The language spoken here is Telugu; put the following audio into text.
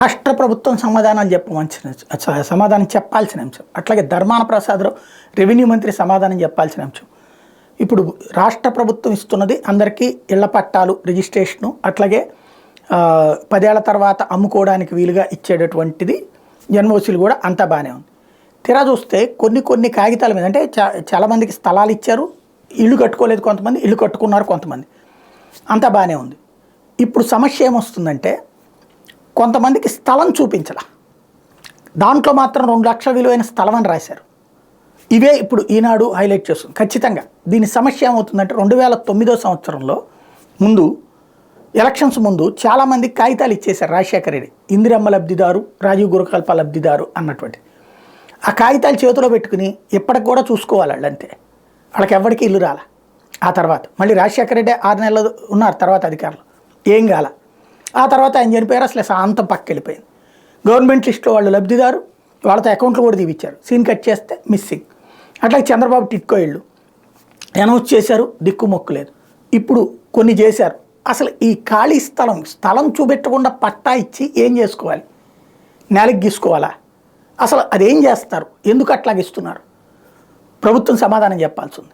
రాష్ట్ర ప్రభుత్వం సమాధానం చెప్పాల్సిన అంశం. అట్లాగే ధర్మాన ప్రసాదరావు రెవెన్యూ మంత్రి సమాధానం చెప్పాల్సిన అంశం. ఇప్పుడు రాష్ట్ర ప్రభుత్వం ఇస్తున్నది అందరికీ ఇళ్ల పట్టాలు రిజిస్ట్రేషను, అట్లాగే 10 ఏళ్ల తర్వాత అమ్ముకోవడానికి వీలుగా ఇచ్చేటటువంటిది ఎన్ఓసీలు కూడా అంతా బాగానే ఉంది. తీరా చూస్తే కొన్ని కాగితాల మీద అంటే చాలామందికి స్థలాలు ఇచ్చారు, ఇల్లు కట్టుకోలేదు కొంతమంది, ఇల్లు కట్టుకున్నారు కొంతమంది, అంతా బాగానే ఉంది. ఇప్పుడు సమస్య ఏమొస్తుందంటే కొంతమందికి స్థలం చూపించాల, దాంట్లో మాత్రం 2 లక్షల విలువైన స్థలం అని రాశారు. ఇవే ఇప్పుడు ఈనాడు హైలైట్ చేస్తుంది. ఖచ్చితంగా దీని సమస్య ఏమవుతుందంటే 2009 సంవత్సరంలో ముందు ఎలక్షన్స్ ముందు చాలామంది కాగితాలు ఇచ్చేశారు రాజశేఖర రెడ్డి, ఇందిరమ్మ లబ్ధిదారు, రాజీవ్ గురకల్ప లబ్ధిదారు అన్నటువంటి. ఆ కాగితాలు చేతిలో పెట్టుకుని ఇప్పటికి కూడా చూసుకోవాలి వాళ్ళు, అంతే. వాళ్ళకి ఎవరికి ఇల్లు రాల. ఆ తర్వాత మళ్ళీ రాజశేఖర రెడ్డి 6 నెలలు ఉన్నారు తర్వాత అధికారులు, ఏం కాల. ఆ తర్వాత ఆయన చనిపోయారు, అసలు శాంతం పక్క వెళ్ళిపోయింది. గవర్నమెంట్ లిస్టులో వాళ్ళు లబ్ధిదారు, వాళ్ళతో అకౌంట్లు కూడా తీపిచ్చారు, సీన్ కట్ చేస్తే మిస్సింగ్. అట్లాగే చంద్రబాబు టిట్కో ఇళ్ళు అనౌన్స్ చేశారు, దిక్కుమొక్కు లేదు. ఇప్పుడు కొన్ని చేశారు. అసలు ఈ ఖాళీ స్థలం చూపెట్టకుండా పట్టా ఇచ్చి ఏం చేసుకోవాలి? నెలకి గీసుకోవాలా? అసలు అదేం చేస్తారు? ఎందుకు అట్లాగిస్తున్నారు? ప్రభుత్వం సమాధానం చెప్పాల్సి ఉంది.